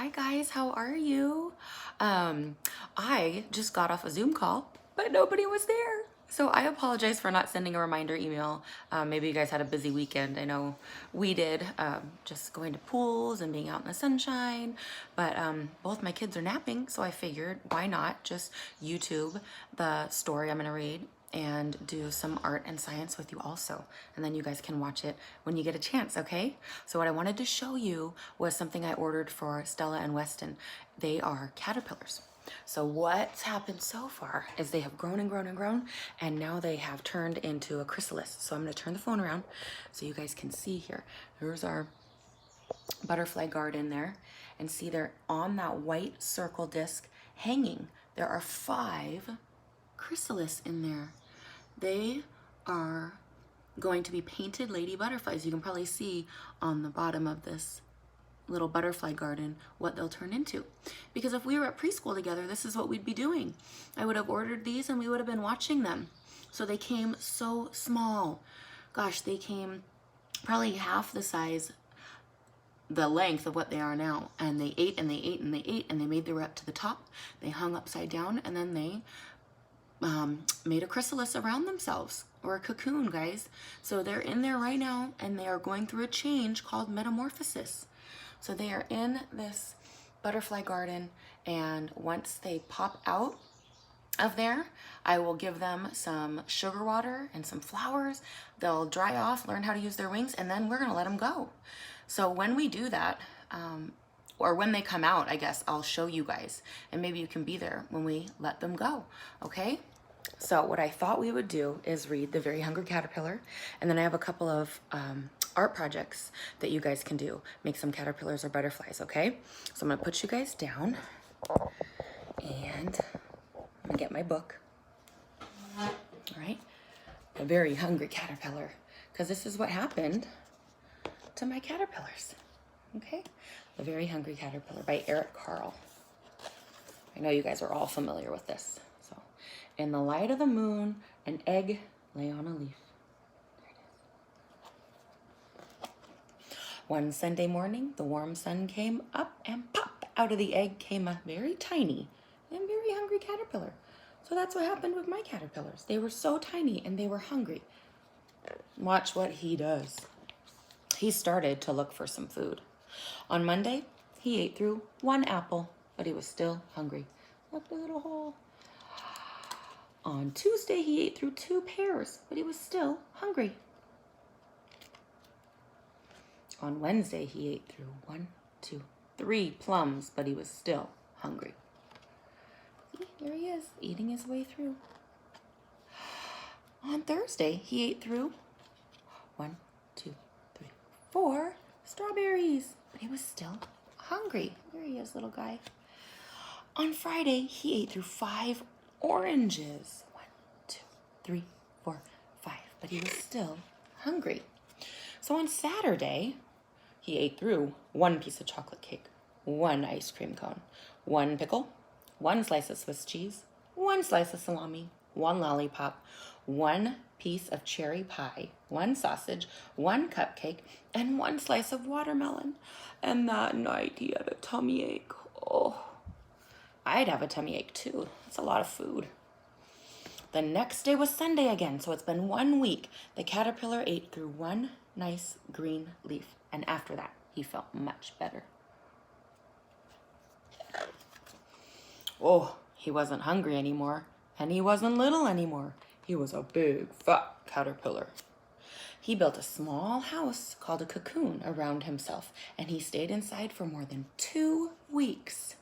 Hi guys, how are you? I just got off a Zoom call, but nobody was there. So I apologize for not sending a reminder email. Maybe you guys had a busy weekend. I know we did, just going to pools and being out in the sunshine. But both my kids are napping, so I figured why not just YouTube the story I'm gonna read and do some art and science with you also. And then you guys can watch it when you get a chance, okay? So what I wanted to show you was something I ordered for Stella and Weston. They are caterpillars. So what's happened so far is they have grown and grown and grown, and now they have turned into a chrysalis. So I'm gonna turn the phone around so you guys can see here. Here's our butterfly garden there, and see they're on that white circle disc hanging. There are 5 chrysalis in there. They are going to be painted lady butterflies. You can probably see on the bottom of this little butterfly garden what they'll turn into. Because if we were at preschool together, this is what we'd be doing. I would have ordered these and we would have been watching them. So they came so small. Gosh, they came probably half the size, the length of what they are now. And they ate and they ate and they ate and they made their way up to the top. They hung upside down and then they made a chrysalis around themselves, or a cocoon, guys. So they're in there right now and they are going through a change called metamorphosis. So they are in this butterfly garden, and once they pop out of there, I will give them some sugar water and some flowers. They'll dry off, learn how to use their wings, and then we're gonna let them go. So when we do that, or when they come out, I guess, I'll show you guys, and maybe you can be there when we let them go, okay? So what I thought we would do is read The Very Hungry Caterpillar, and then I have a couple of art projects that you guys can do. Make some caterpillars or butterflies, okay? So I'm gonna put you guys down, and I'm gonna get my book. All right, The Very Hungry Caterpillar, because this is what happened to my caterpillars, okay? The Very Hungry Caterpillar by Eric Carle. I know you guys are all familiar with this. So, in the light of the moon, an egg lay on a leaf. There it is. One Sunday morning, the warm sun came up, and pop, out of the egg came a very tiny and very hungry caterpillar. So that's what happened with my caterpillars. They were so tiny and they were hungry. Watch what he does. He started to look for some food. On Monday, he ate through 1 apple, but he was still hungry. Look, the little hole. On Tuesday, he ate through 2 pears, but he was still hungry. On Wednesday, he ate through 1, 2, 3 plums, but he was still hungry. See, there he is, eating his way through. On Thursday, he ate through 1, 2, 3, 4 strawberries, but he was still hungry. There he is, little guy. On Friday, he ate through 5 oranges. 1, 2, 3, 4, 5, but he was still hungry. So on Saturday, he ate through 1 piece of chocolate cake, 1 ice cream cone, 1 pickle, 1 slice of Swiss cheese, 1 slice of salami, 1 lollipop, 1 piece of cherry pie, 1 sausage, 1 cupcake, and 1 slice of watermelon. And that night he had a tummy ache. Oh, I'd have a tummy ache too. It's a lot of food. The next day was Sunday again, so it's been 1 week. The caterpillar ate through 1 nice green leaf, and after that, he felt much better. Oh, he wasn't hungry anymore, and he wasn't little anymore. He was a big, fat caterpillar. He built a small house called a cocoon around himself, and he stayed inside for more than 2 weeks.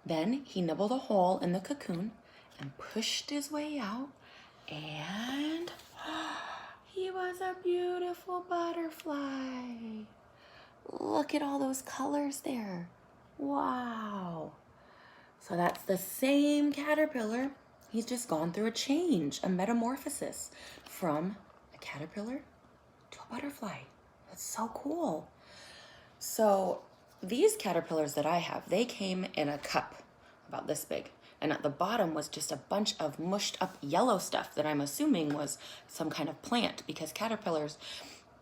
Then he nibbled a hole in the cocoon and pushed his way out, and he was a beautiful butterfly. Look at all those colors there. Wow. So that's the same caterpillar. He's just gone through a change, a metamorphosis from a caterpillar to a butterfly. That's so cool. So these caterpillars that I have, they came in a cup about this big. And at the bottom was just a bunch of mushed up yellow stuff that I'm assuming was some kind of plant, because caterpillars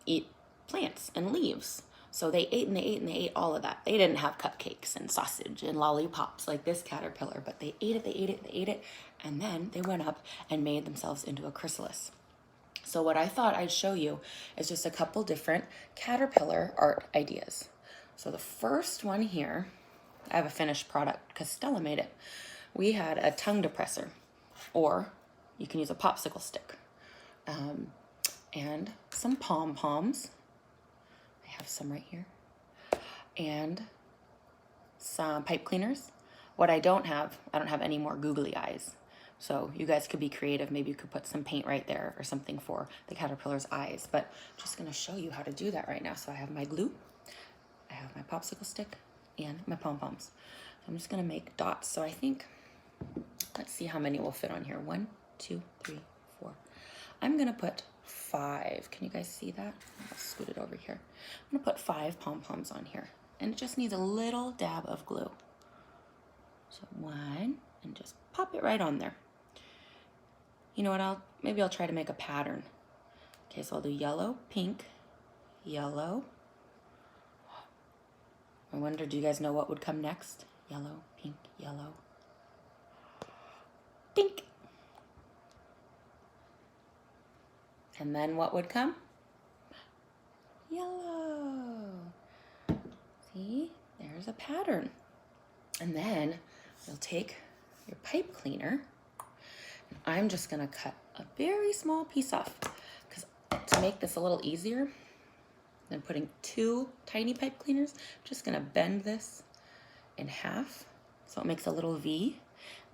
eat plants and leaves. So they ate and they ate and they ate all of that. They didn't have cupcakes and sausage and lollipops like this caterpillar, but they ate it, they ate it, they ate it, and then they went up and made themselves into a chrysalis. So what I thought I'd show you is just a couple different caterpillar art ideas. So the first one here, I have a finished product because Stella made it. We had a tongue depressor, or you can use a popsicle stick, and some pom-poms. I have some right here, and some pipe cleaners. What I don't have any more googly eyes. So you guys could be creative. Maybe you could put some paint right there or something for the caterpillar's eyes. But I'm just gonna show you how to do that right now. So I have my glue, I have my popsicle stick, and my pom-poms. So I'm just gonna make dots. So I think, let's see how many will fit on here. 1, 2, 3, 4. I'm gonna put 5. Can you guys see that? I'll scoot it over here. I'm gonna put 5 pom-poms on here. And it just needs a little dab of glue. So 1, and just pop it right on there. You know what, maybe I'll try to make a pattern. Okay, so I'll do yellow, pink, yellow. I wonder, do you guys know what would come next? Yellow, pink, yellow, pink. And then what would come? Yellow. See, there's a pattern. And then you'll take your pipe cleaner. I'm just gonna cut a very small piece off because to make this a little easier than putting 2 tiny pipe cleaners, I'm just gonna bend this in half so it makes a little V.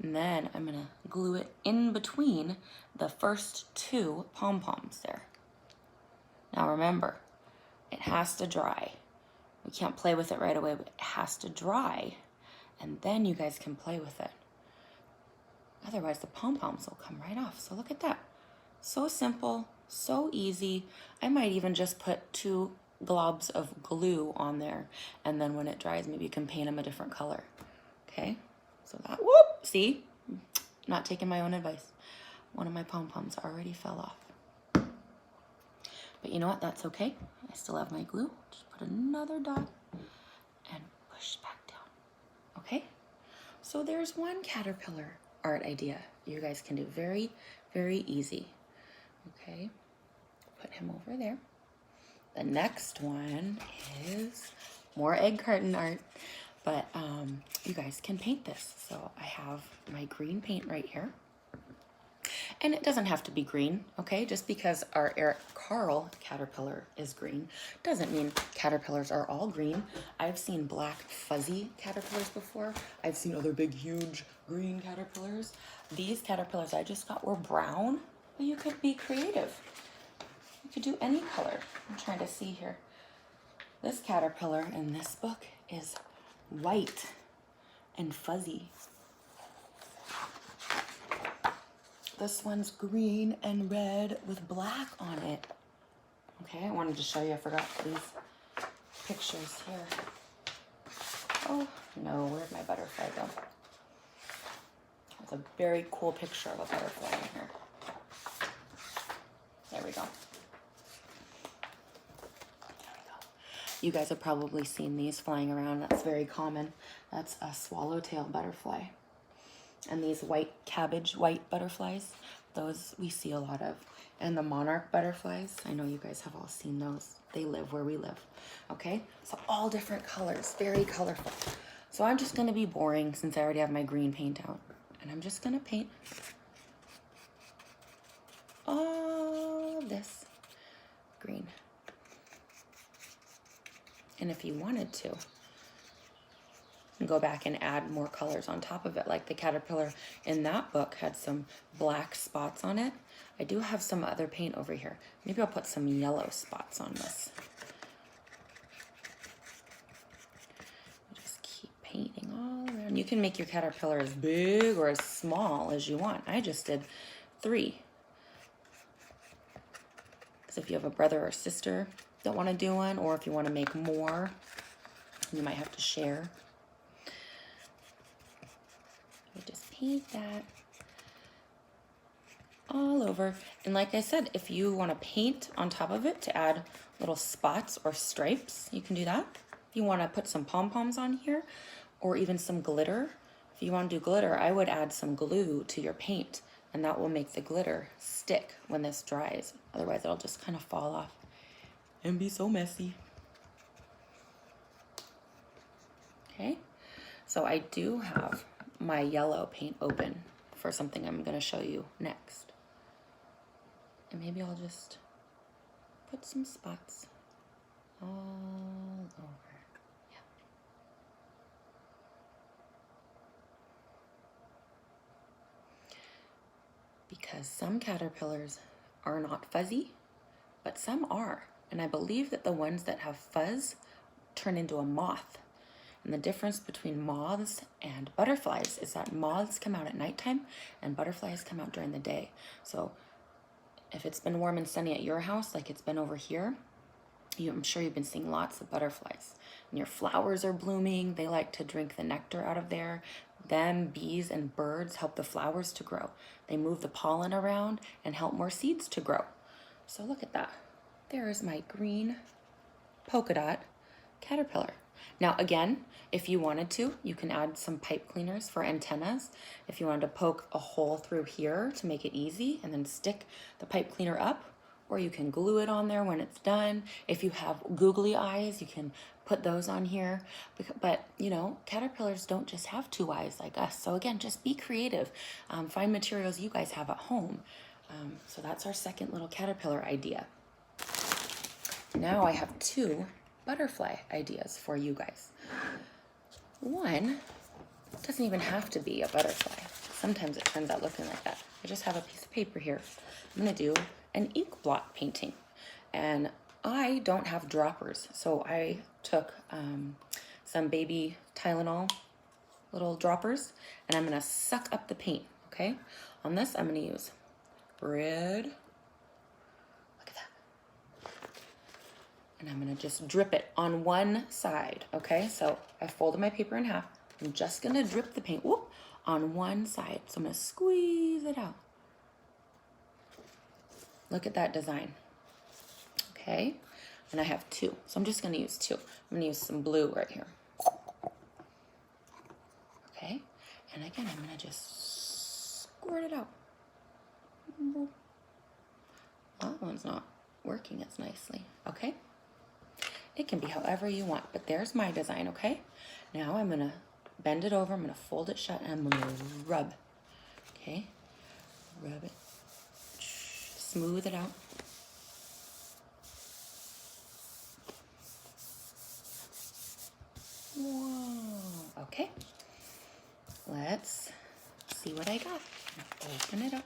And then I'm gonna glue it in between the first 2 pom-poms there. Now remember, it has to dry. We can't play with it right away, but it has to dry. And then you guys can play with it. Otherwise the pom-poms will come right off. So look at that. So simple, so easy. I might even just put 2 globs of glue on there. And then when it dries, maybe you can paint them a different color. Okay, so that, whoop, see? Not taking my own advice. One of my pom-poms already fell off. But you know what, that's okay. I still have my glue. Just put another dot and push back down. Okay, so there's one caterpillar art idea you guys can do. Very, very easy. Okay, put him over there. The next one is more egg carton art, but you guys can paint this. So I have my green paint right here. And it doesn't have to be green, okay? Just because our Eric Carle caterpillar is green doesn't mean caterpillars are all green. I've seen black fuzzy caterpillars before. I've seen other big, huge green caterpillars. These caterpillars I just got were brown, but you could be creative. You could do any color. I'm trying to see here. This caterpillar in this book is white and fuzzy. This one's green and red with black on it. Okay, I wanted to show you, I forgot these pictures here. Oh, no, where'd my butterfly go? It's a very cool picture of a butterfly in here. There we go. You guys have probably seen these flying around. That's very common. That's a swallowtail butterfly. And these white cabbage white butterflies, those we see a lot of. And the monarch butterflies, I know you guys have all seen those. They live where we live. Okay, so all different colors, very colorful. So I'm just gonna be boring since I already have my green paint out. And I'm just gonna paint all this green. And if you wanted to, and go back and add more colors on top of it, like the caterpillar in that book had some black spots on it. I do have some other paint over here. Maybe I'll put some yellow spots on this. Just keep painting all around. You can make your caterpillar as big or as small as you want. I just did 3. Because if you have a brother or sister that want to do one, or if you want to make more, you might have to share. You just paint that all over. And like I said, if you want to paint on top of it to add little spots or stripes, you can do that. If you want to put some pom-poms on here or even some glitter, if you want to do glitter, I would add some glue to your paint, and that will make the glitter stick when this dries. Otherwise, it'll just kind of fall off and be so messy. Okay, so I do have my yellow paint open for something I'm going to show you next. And maybe I'll just put some spots all over. Yeah. Because some caterpillars are not fuzzy, but some are. And I believe that the ones that have fuzz turn into a moth. And the difference between moths and butterflies is that moths come out at nighttime and butterflies come out during the day. So if it's been warm and sunny at your house, like it's been over here, I'm sure you've been seeing lots of butterflies. And your flowers are blooming. They like to drink the nectar out of there. Them, bees, and birds help the flowers to grow. They move the pollen around and help more seeds to grow. So look at that. There is my green polka dot caterpillar. Now again, if you wanted to, you can add some pipe cleaners for antennas. If you wanted to poke a hole through here to make it easy and then stick the pipe cleaner up, or you can glue it on there when it's done. If you have googly eyes, you can put those on here. But you know, caterpillars don't just have two eyes like us. So again, just be creative. Find materials you guys have at home. So that's our second little caterpillar idea. Now I have two butterfly ideas for you guys. One doesn't even have to be a butterfly. Sometimes it turns out looking like that. I just have a piece of paper here. I'm gonna do an ink blot painting, and I don't have droppers, so I took some baby Tylenol little droppers, and I'm gonna suck up the paint. Okay, on this I'm gonna use red. And I'm gonna just drip it on one side, okay? So I folded my paper in half. I'm just gonna drip the paint on one side. So I'm gonna squeeze it out. Look at that design, okay? And I have two, so I'm just gonna use two. I'm gonna use some blue right here. Okay, and again, I'm gonna just squirt it out. That one's not working as nicely, okay? It can be however you want, but there's my design, okay? Now I'm gonna bend it over, I'm gonna fold it shut, and I'm gonna rub, okay? Rub it, smooth it out. Whoa, okay. Let's see what I got. Open it up.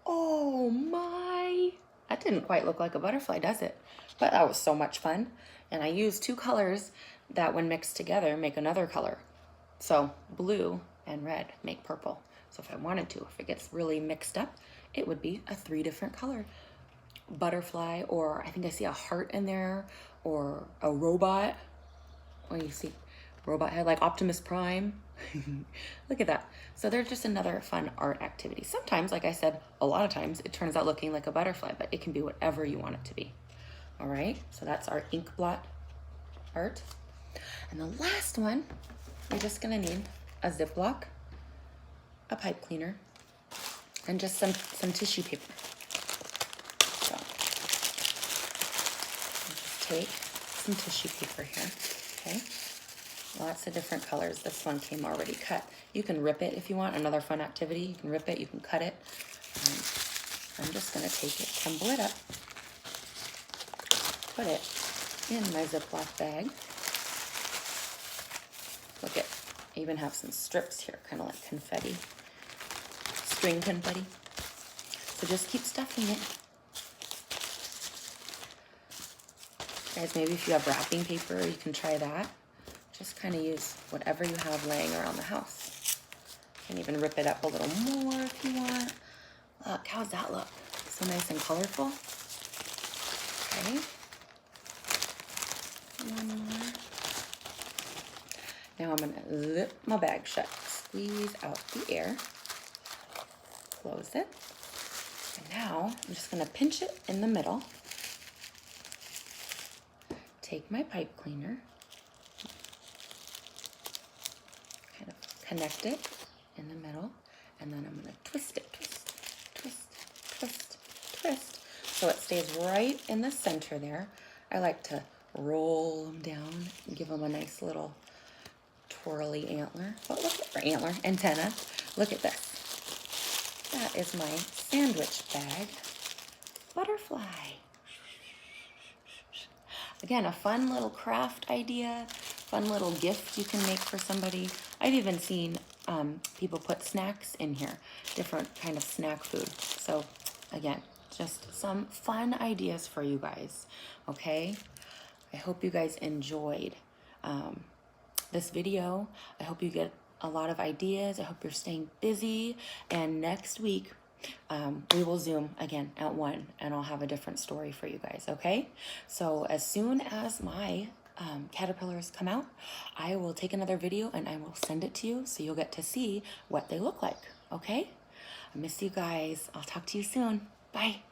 Oh my! That didn't quite look like a butterfly, does it? But that was so much fun. And I used two colors that when mixed together make another color. So blue and red make purple. So if I wanted to, if it gets really mixed up, it would be a 3 different color butterfly, or I think I see a heart in there, or a robot. What do you see? Robot head, like Optimus Prime. Look at that. So they're just another fun art activity. Sometimes, like I said, a lot of times it turns out looking like a butterfly, but it can be whatever you want it to be. All right, so that's our ink blot art. And the last one, you're just gonna need a Ziploc, a pipe cleaner, and just some tissue paper. So just take some tissue paper here, okay? Lots of different colors. This one came already cut. You can rip it if you want. Another fun activity. You can rip it, you can cut it. I'm just gonna take it, crumble it up, put it in my Ziploc bag. Look at, I even have some strips here, kind of like confetti, string confetti. So just keep stuffing it. Guys, maybe if you have wrapping paper, you can try that. Just kind of use whatever you have laying around the house. You can even rip it up a little more if you want. Look, how's that look? So nice and colorful. Okay. One more. Now I'm gonna zip my bag shut. Squeeze out the air. Close it. And Now, I'm just gonna pinch it in the middle. Take my pipe cleaner, kind of connect it in the middle, and then I'm gonna twist it, twist, so it stays right in the center there. I like to roll them down and give them a nice little twirly antler. But look at antenna. Look at this. That is my sandwich bag butterfly. Again, a fun little craft idea, fun little gift you can make for somebody. I've even seen people put snacks in here, different kind of snack food. So again, just some fun ideas for you guys, okay? I hope you guys enjoyed this video. I hope you get a lot of ideas. I hope you're staying busy. And next week, we will Zoom again at 1, and I'll have a different story for you guys, okay? So as soon as my caterpillars come out, I will take another video and I will send it to you so you'll get to see what they look like, okay? I miss you guys. I'll talk to you soon. Bye.